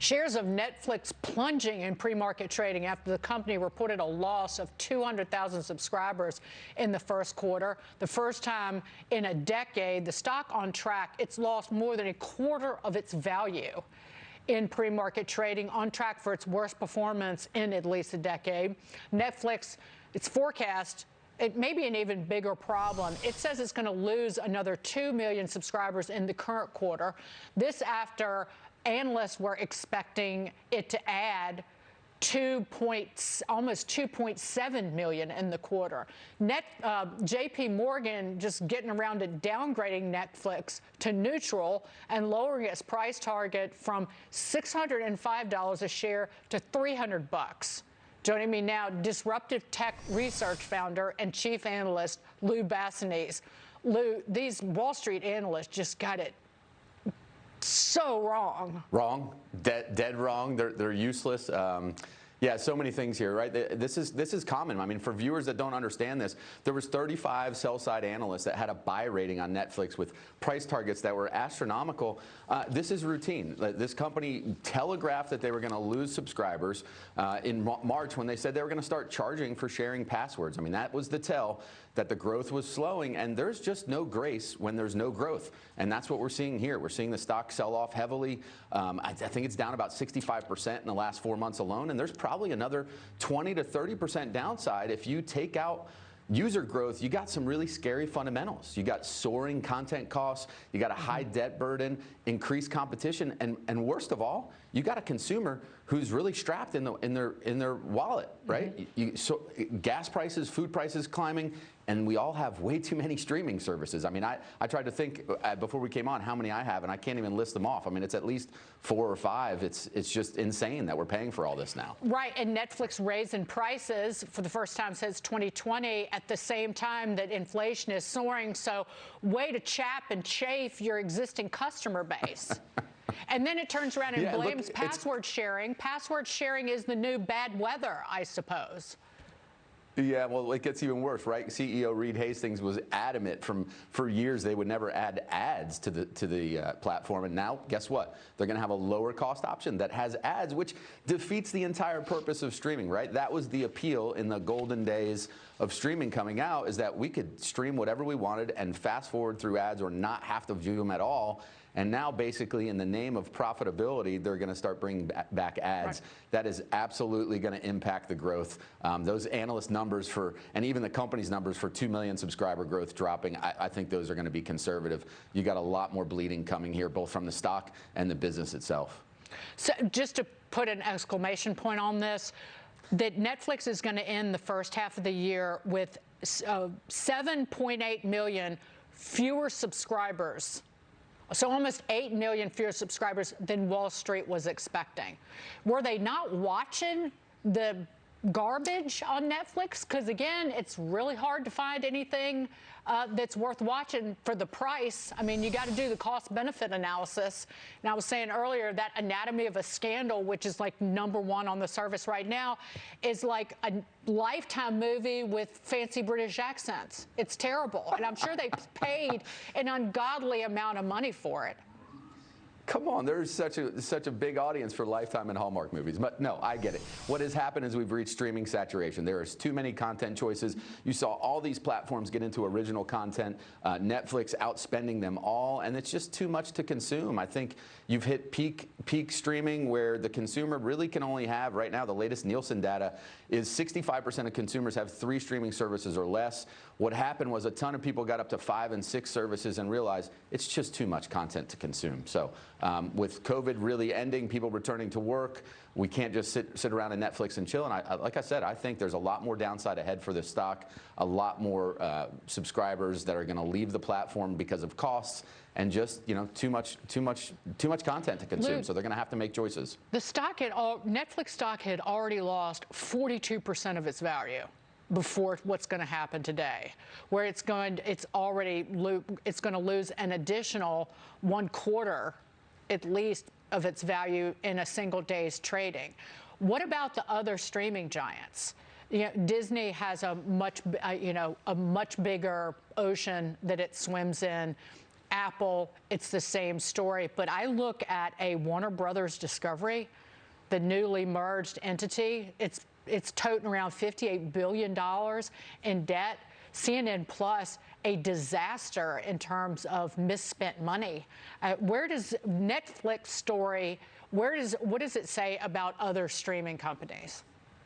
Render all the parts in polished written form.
Shares of Netflix plunging in pre-market trading after the company reported a loss of 200,000 subscribers in the first quarter. The first time in a decade, the stock on track, it's lost more than a quarter of its value in pre-market trading, on track for its worst performance in at least a decade. Netflix, its forecast, it may be an even bigger problem. It says it's going to lose another 2 million subscribers in the current quarter. This after analysts were expecting it to add almost 2.7 million in the quarter. J.P. Morgan just getting around to downgrading Netflix to neutral and lowering its price target from $605 a share to $300. Joining me now, disruptive tech research founder and chief analyst Lou Basenese. Lou, these Wall Street analysts just got it so wrong. Wrong, dead wrong. They're useless. Yeah, so many things here, right? This is common. I mean, for viewers that don't understand this, there was 35 sell-side analysts that had a buy rating on Netflix with price targets that were astronomical. This is routine. This company telegraphed that they were going to lose subscribers in March when they said they were going to start charging for sharing passwords. I mean, that was the tell that the growth was slowing, and there's just no grace when there's no growth. And that's what we're seeing here. We're seeing the stock sell off heavily. I think it's down about 65% in the last 4 months alone, and there's probably another 20 to 30% downside if you take out user growth. You got some really scary fundamentals. You got soaring content costs, you got a high debt burden, increased competition, and worst of all, you got a consumer who's really strapped in their wallet, right? So gas prices, food prices climbing, and we all have way too many streaming services. I mean, I tried to think before we came on how many I have, and I can't even list them off. I mean, it's at least 4 or 5. It's just insane that we're paying for all this now. Right, and Netflix raising prices for the first time since 2020 at the same time that inflation is soaring. So way to chap and chafe your existing customer base. And then it turns around and blames password sharing. Password sharing is the new bad weather, I suppose. Yeah, well, it gets even worse, right? CEO Reed Hastings was adamant for years they would never add ads to the platform, and now guess what? They're going to have a lower cost option that has ads, which defeats the entire purpose of streaming, right? That was the appeal in the golden days of streaming coming out, is that we could stream whatever we wanted and fast forward through ads or not have to view them at all. And now, basically, in the name of profitability, they're going to start bringing back ads. Right. That is absolutely going to impact the growth. Those analyst numbers and even the company's numbers for 2 million subscriber growth dropping, I think those are going to be conservative. You got a lot more bleeding coming here, both from the stock and the business itself. So just to put an exclamation point on this, that Netflix is going to end the first half of the year with 7.8 million fewer subscribers. So almost 8 million fewer subscribers than Wall Street was expecting. Were they not watching the garbage on Netflix? Because again, it's really hard to find anything that's worth watching for the price. I mean, you got to do the cost-benefit analysis. And I was saying earlier that Anatomy of a Scandal, which is like #1 on the service right now, is like a Lifetime movie with fancy British accents. It's terrible. And I'm sure they paid an ungodly amount of money for it. Come on, there's such a big audience for Lifetime and Hallmark movies. But no, I get it. What has happened is we've reached streaming saturation. There is too many content choices. You saw all these platforms get into original content, Netflix outspending them all, and it's just too much to consume. I think you've hit peak streaming where the consumer really can only have, right now, the latest Nielsen data is 65% of consumers have 3 streaming services or less. What happened was a ton of people got up to 5 and 6 services and realized it's just too much content to consume. So with COVID really ending, people returning to work, we can't just sit around in Netflix and chill. And like I said, I think there's a lot more downside ahead for this stock, a lot more subscribers that are going to leave the platform because of costs and just too much content to consume. Luke, so they're going to have to make choices. The Netflix stock had already lost 42% of its value before what's going to happen today, where it's going to lose an additional 1/4 at least of its value in a single day's trading. What about the other streaming giants? Disney has a much bigger ocean that it swims in. Apple, it's the same story. But I look at a Warner Brothers Discovery, the newly merged entity, it's toting around $58 billion in debt. CNN Plus, a disaster in terms of misspent money. Where does Netflix story, what does it say about other streaming companies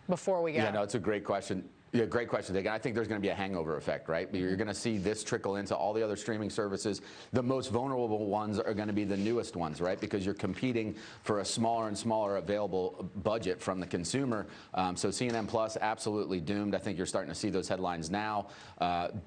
before we go? Yeah, no, it's a great question. Yeah, great question, Dick. And I think there's going to be a hangover effect, right? You're going to see this trickle into all the other streaming services. The most vulnerable ones are going to be the newest ones, right? Because you're competing for a smaller and smaller available budget from the consumer. So CNN Plus, absolutely doomed. I think you're starting to see those headlines now.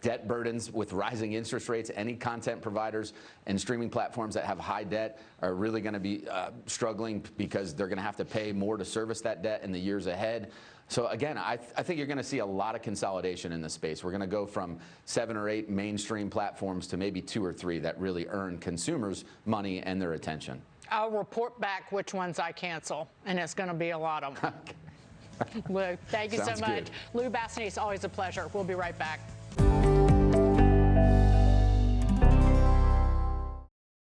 Debt burdens with rising interest rates. Any content providers and streaming platforms that have high debt are really going to be struggling because they're going to have to pay more to service that debt in the years ahead. So again, I think you're going to see a lot of consolidation in this space. We're going to go from 7 or 8 mainstream platforms to maybe 2 or 3 that really earn consumers money and their attention. I'll report back which ones I cancel, and it's going to be a lot of them. Lou, thank you so much. Good. Lou Basenese, always a pleasure. We'll be right back.